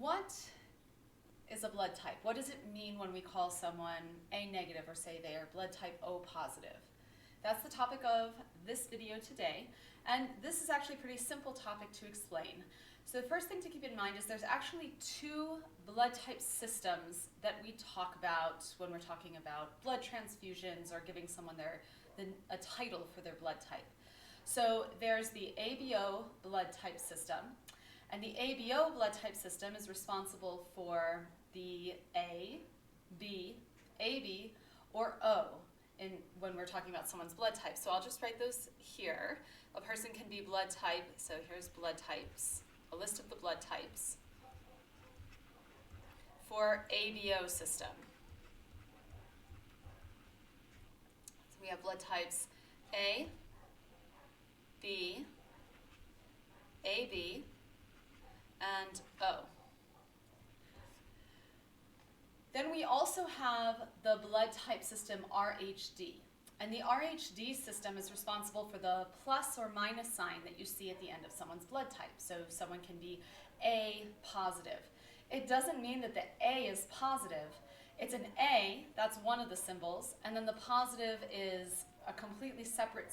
What is a blood type? What does it mean when we call someone A negative or say they are blood type O positive? That's the topic of this video today, and this is actually a pretty simple topic to explain. So the first thing to keep in mind is there's actually two blood type systems that we talk about when we're talking about blood transfusions or giving someone a title for their blood type. So there's the ABO blood type system, and the ABO blood type system is responsible for the A, B, AB, or O when we're talking about someone's blood type. So I'll just write those here. A person can be blood type, so here's blood types, a list of the blood types for ABO system. So we have blood types A, B, AB, and O. Then we also have the blood type system RHD. And the RHD system is responsible for the plus or minus sign that you see at the end of someone's blood type. So someone can be A positive. It doesn't mean that the A is positive. It's an A, that's one of the symbols, and then the positive is a completely separate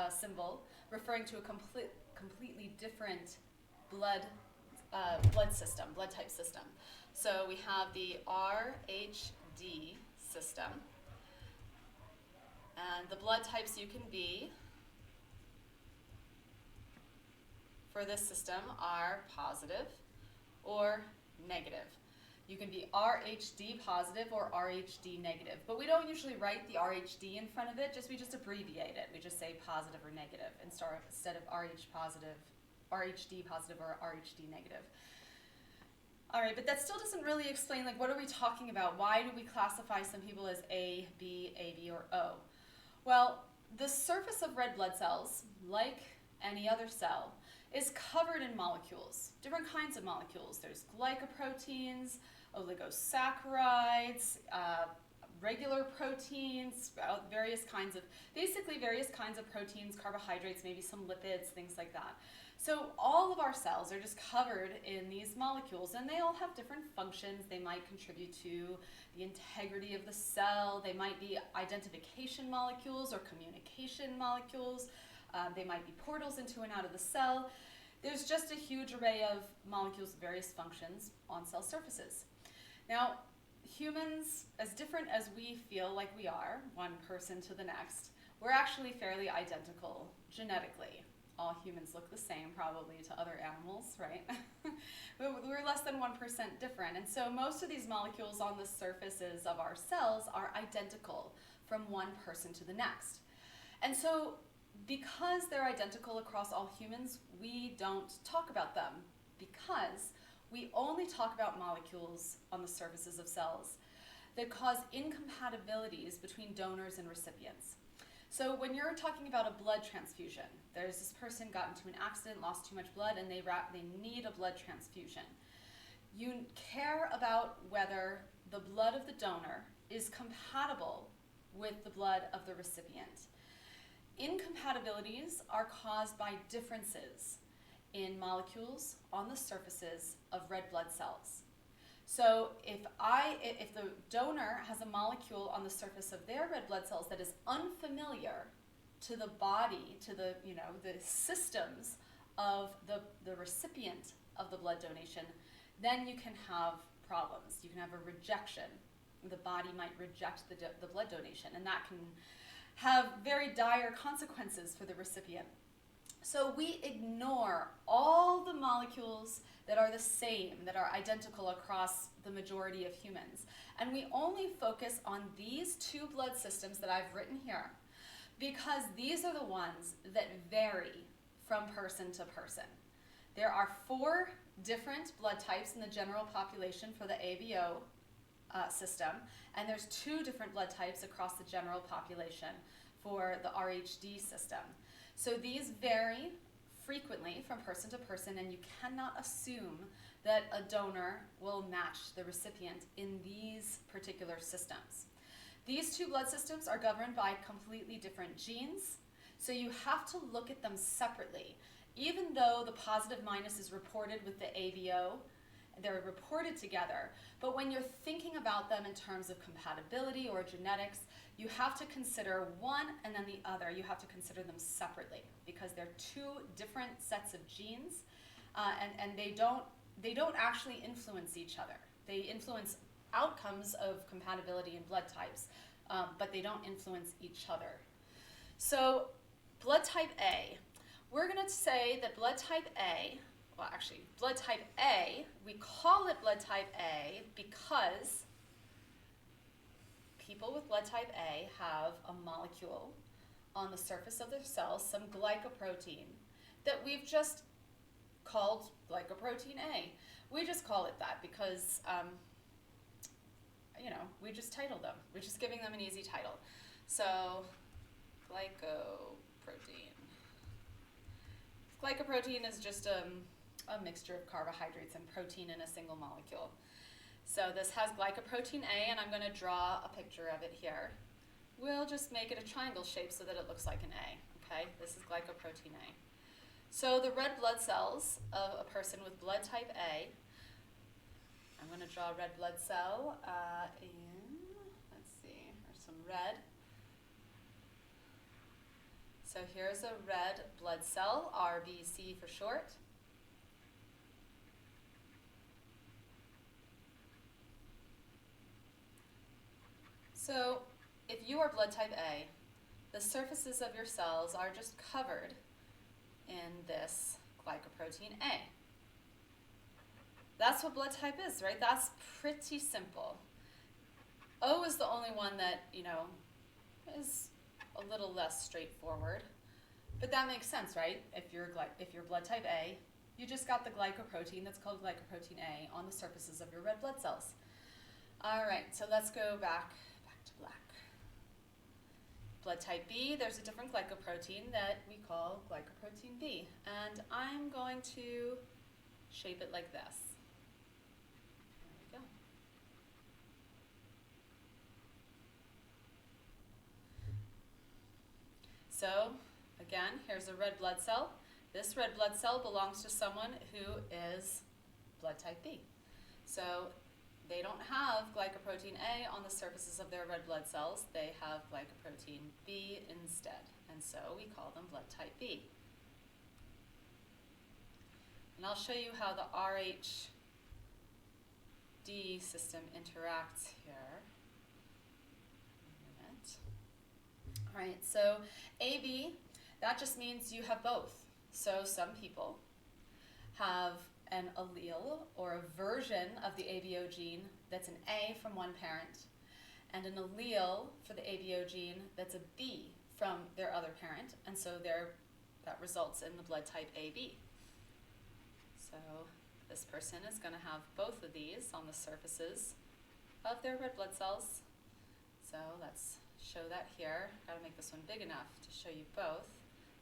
symbol referring to a completely different blood type system. So we have the RHD system, and the blood types you can be for this system are positive or negative. You can be RHD positive or RHD negative, but we don't usually write the RHD in front of it, we just abbreviate it. We just say positive or negative instead of RHD positive or RHD negative. All right, but that still doesn't really explain, like, what are we talking about? Why do we classify some people as A, B, AB, or O? Well, the surface of red blood cells, like any other cell, is covered in molecules, different kinds of molecules. There's glycoproteins, oligosaccharides, regular proteins, various kinds of proteins, carbohydrates, maybe some lipids, things like that. So all of our cells are just covered in these molecules, and they all have different functions. They might contribute to the integrity of the cell. They might be identification molecules or communication molecules. They might be portals into and out of the cell. There's just a huge array of molecules of various functions on cell surfaces. Now, humans, as different as we feel like we are, one person to the next, we're actually fairly identical genetically. All humans look the same, probably, to other animals, right? We're less than 1% different. And so most of these molecules on the surfaces of our cells are identical from one person to the next. And so because they're identical across all humans, we don't talk about them, because we only talk about molecules on the surfaces of cells that cause incompatibilities between donors and recipients. So when you're talking about a blood transfusion, there's this person got into an accident, lost too much blood, and they need a blood transfusion. You care about whether the blood of the donor is compatible with the blood of the recipient. Incompatibilities are caused by differences in molecules on the surfaces of red blood cells. So if the donor has a molecule on the surface of their red blood cells that is unfamiliar to the body, to the systems of the recipient of the blood donation, then you can have problems. You can have a rejection. The body might reject the blood donation, and that can have very dire consequences for the recipient. So we ignore all the molecules that are the same, that are identical across the majority of humans. And we only focus on these two blood systems that I've written here, because these are the ones that vary from person to person. There are 4 different blood types in the general population for the ABO system, and there's 2 different blood types across the general population for the RHD system. So these vary frequently from person to person, and you cannot assume that a donor will match the recipient in these particular systems. These 2 blood systems are governed by completely different genes, so you have to look at them separately. Even though the positive minus is reported with the ABO they're reported together. But when you're thinking about them in terms of compatibility or genetics, you have to consider one and then the other. You have to consider them separately because they're two different sets of genes, and they don't actually influence each other. They influence outcomes of compatibility in blood types, but they don't influence each other. So blood type A, we're going to say that blood type A, well actually blood type A, we call it blood type A because people with blood type A have a molecule on the surface of their cells, some glycoprotein, that we've just called glycoprotein A. We just call it that because, we just titled them. We're just giving them an easy title. So, glycoprotein. Glycoprotein is just a mixture of carbohydrates and protein in a single molecule. So this has glycoprotein A, and I'm going to draw a picture of it here. We'll just make it a triangle shape so that it looks like an A. Okay, this is glycoprotein A. So the red blood cells of a person with blood type A, I'm going to draw a red blood cell let's see, there's some red. So here's a red blood cell, RBC for short. So if you are blood type A, the surfaces of your cells are just covered in this glycoprotein A. That's what blood type is, right? That's pretty simple. O is the only one that, is a little less straightforward. But that makes sense, right? If you're blood type A, you just got the glycoprotein that's called glycoprotein A on the surfaces of your red blood cells. All right, so let's go back to black. Blood type B, there's a different glycoprotein that we call glycoprotein B. And I'm going to shape it like this. There we go. So, again, here's a red blood cell. This red blood cell belongs to someone who is blood type B. So they don't have glycoprotein A on the surfaces of their red blood cells. They have glycoprotein B instead. And so we call them blood type B. And I'll show you how the RHD system interacts here. All right, so AB, that just means you have both. So some people have an allele or a version of the ABO gene that's an A from one parent, and an allele for the ABO gene that's a B from their other parent, and so that results in the blood type AB. So this person is going to have both of these on the surfaces of their red blood cells. So let's show that here. Got to make this one big enough to show you both.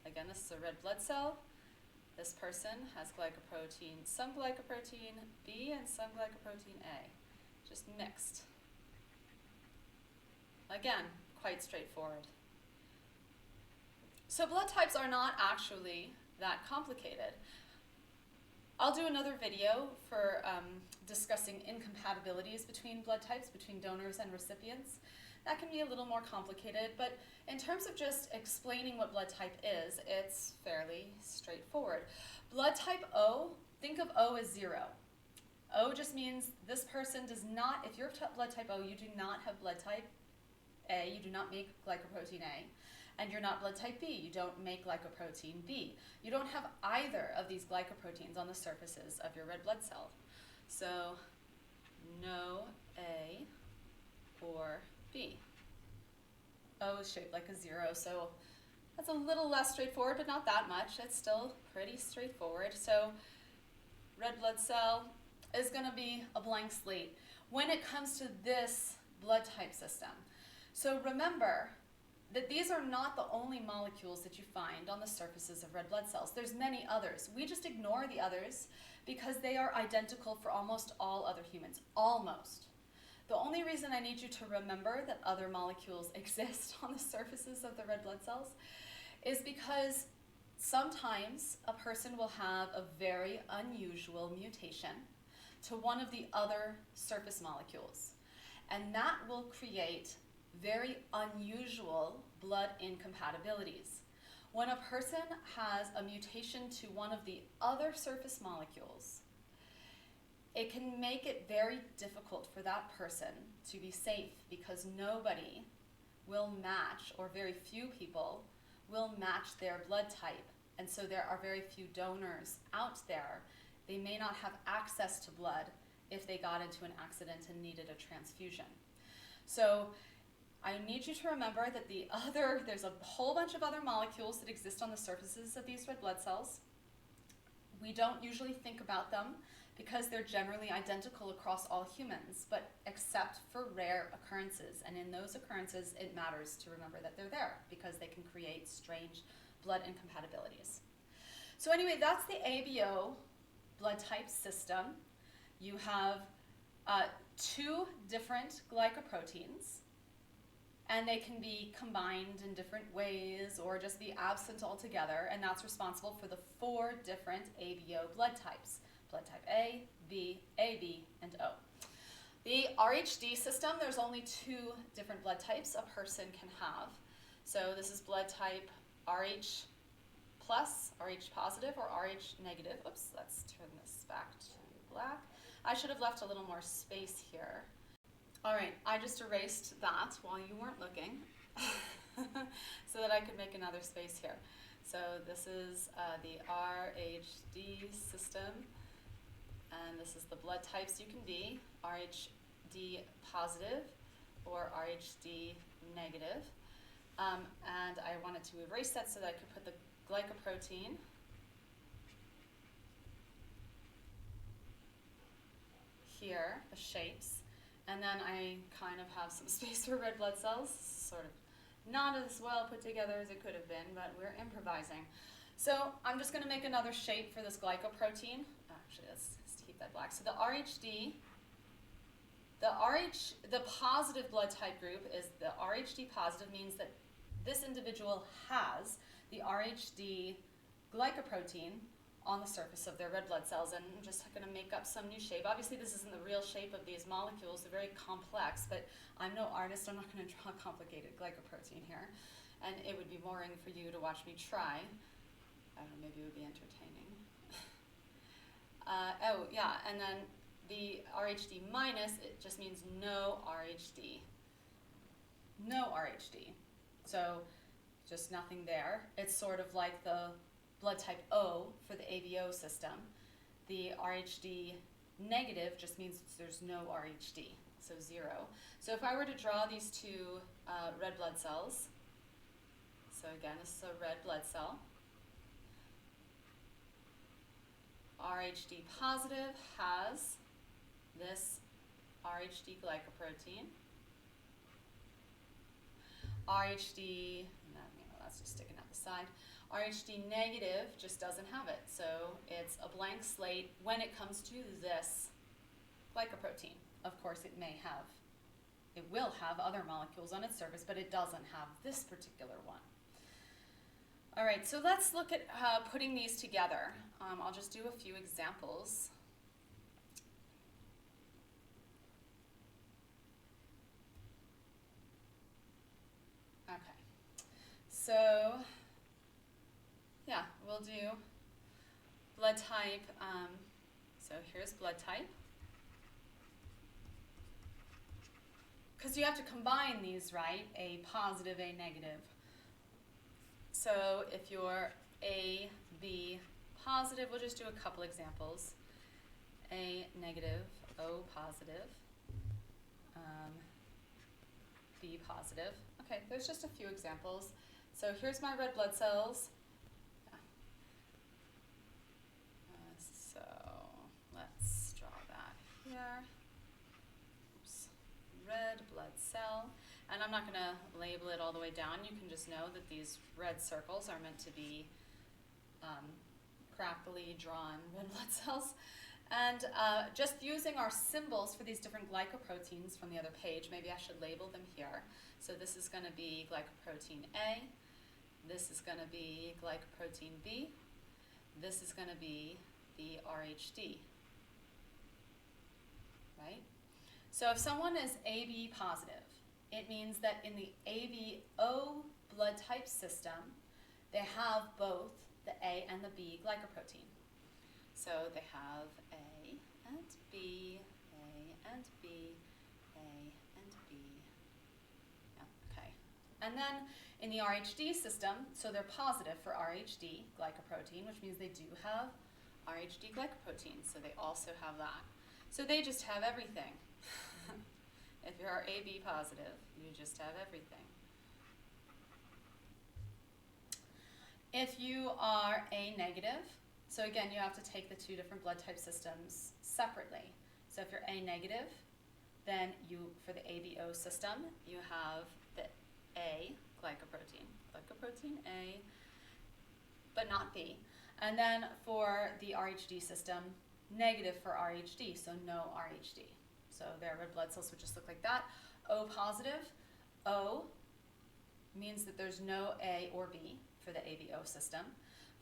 Again, this is a red blood cell. This person has some glycoprotein B and some glycoprotein A, just mixed. Again, quite straightforward. So blood types are not actually that complicated. I'll do another video for discussing incompatibilities between blood types, between donors and recipients. That can be a little more complicated, but in terms of just explaining what blood type is, it's fairly straightforward. Blood type O, think of O as 0. O just means this person does not, if you're blood type O, you do not have blood type A, you do not make glycoprotein A, and you're not blood type B, you don't make glycoprotein B. You don't have either of these glycoproteins on the surfaces of your red blood cell. So, no A or B. O is shaped like a 0, so that's a little less straightforward, but not that much. It's still pretty straightforward. So red blood cell is going to be a blank slate when it comes to this blood type system. So remember that these are not the only molecules that you find on the surfaces of red blood cells. There's many others. We just ignore the others because they are identical for almost all other humans. Almost. The only reason I need you to remember that other molecules exist on the surfaces of the red blood cells is because sometimes a person will have a very unusual mutation to one of the other surface molecules. And that will create very unusual blood incompatibilities. When a person has a mutation to one of the other surface molecules, it can make it very difficult for that person to be safe because nobody will match, or very few people will match their blood type. And so there are very few donors out there. They may not have access to blood if they got into an accident and needed a transfusion. So I need you to remember that there's a whole bunch of other molecules that exist on the surfaces of these red blood cells. We don't usually think about them because they're generally identical across all humans, but except for rare occurrences. And in those occurrences, it matters to remember that they're there because they can create strange blood incompatibilities. So anyway, that's the ABO blood type system. You have two different glycoproteins, and they can be combined in different ways or just be absent altogether, and that's responsible for the 4 different ABO blood types: blood type A, B, AB, and O. The RHD system, there's only 2 different blood types a person can have. So this is blood type RH plus, RH positive, or RH negative. Oops, let's turn this back to black. I should have left a little more space here. All right, I just erased that while you weren't looking so that I could make another space here. So this is the RHD system, and this is the blood types you can be: RHD positive or RHD negative. And I wanted to erase that so that I could put the glycoprotein here, the shapes. And then I kind of have some space for red blood cells, sort of not as well put together as it could have been, but we're improvising. So I'm just going to make another shape for this glycoprotein. Actually, let's keep that black. So the RHD, the positive blood type group is the RHD positive, means that this individual has the RHD glycoprotein on the surface of their red blood cells, and I'm just going to make up some new shape. Obviously, this isn't the real shape of these molecules. They're very complex, but I'm no artist. I'm not going to draw a complicated glycoprotein here, and it would be boring for you to watch me try. I don't know, maybe it would be entertaining. Oh, yeah, and then the RHD minus, it just means no RHD. No RHD. So just nothing there. It's sort of like the blood type O for the ABO system. The RHD negative just means there's no RHD, so 0. So if I were to draw these 2 red blood cells, so again, this is a red blood cell. RHD positive has this RHD glycoprotein. RHD, no, that's just sticking out the side. RHD negative just doesn't have it, so it's a blank slate when it comes to this glycoprotein. Of course, it will have other molecules on its surface, but it doesn't have this particular one. All right, so let's look at putting these together. I'll just do a few examples. Okay, so yeah, we'll do blood type. So here's blood type. Because you have to combine these, right? A positive, A negative. So if you're A, B positive, we'll just do a couple examples. A negative, O positive, B positive. Okay, there's just a few examples. So here's my red blood cells. So let's draw that here. Oops. Red blood cell. And I'm not going to label it all the way down. You can just know that these red circles are meant to be crappily drawn red blood cells. And just using our symbols for these different glycoproteins from the other page, maybe I should label them here. So this is going to be glycoprotein A. This is going to be glycoprotein B. This is going to be the RHD. So if someone is AB positive, it means that in the ABO blood type system, they have both the A and the B glycoprotein. So they have A and B, A and B, A and B. Yeah, okay. And then in the RHD system, so they're positive for RHD glycoprotein, which means they do have RHD glycoprotein, so they also have that. So they just have everything. If you're AB positive, you just have everything. If you are A negative, so again, you have to take the two different blood type systems separately. So if you're A negative, then you, for the ABO system, you have the A glycoprotein A, but not B. And then for the RHD system, negative for RHD, so no RHD. So their red blood cells would just look like that. O positive, O means that there's no A or B for the ABO system.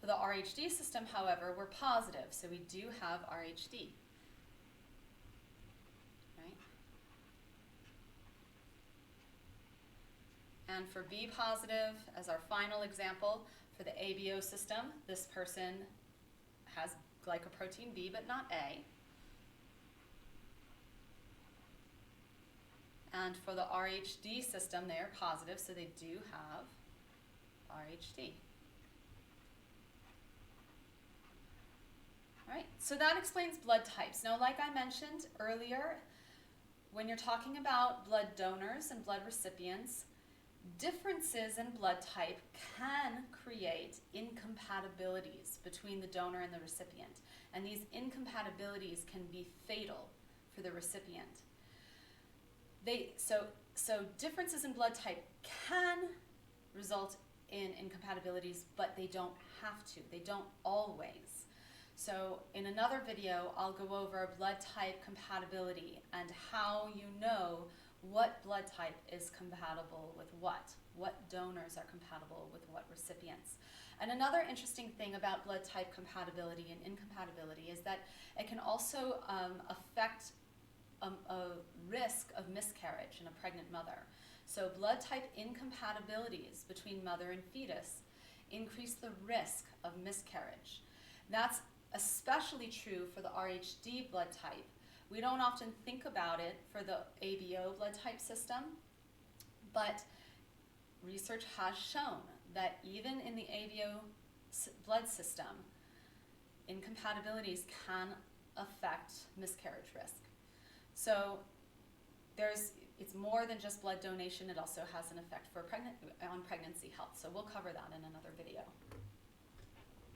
For the RHD system, however, we're positive, so we do have RHD. Right? And for B positive, as our final example, for the ABO system, this person has glycoprotein B, but not A. And for the RHD system, they are positive, so they do have RHD. All right, so that explains blood types. Now, like I mentioned earlier, when you're talking about blood donors and blood recipients, differences in blood type can create incompatibilities between the donor and the recipient. And these incompatibilities can be fatal for the recipient. So differences in blood type can result in incompatibilities, but they don't have to. They don't always. So in another video, I'll go over blood type compatibility and how you know what blood type is compatible with what donors are compatible with what recipients. And another interesting thing about blood type compatibility and incompatibility is that it can also affect a risk of miscarriage in a pregnant mother. So blood type incompatibilities between mother and fetus increase the risk of miscarriage. That's especially true for the RHD blood type. We don't often think about it for the ABO blood type system, but research has shown that even in the ABO blood system, incompatibilities can affect miscarriage risk. So it's more than just blood donation, it also has an effect for on pregnancy health. So we'll cover that in another video.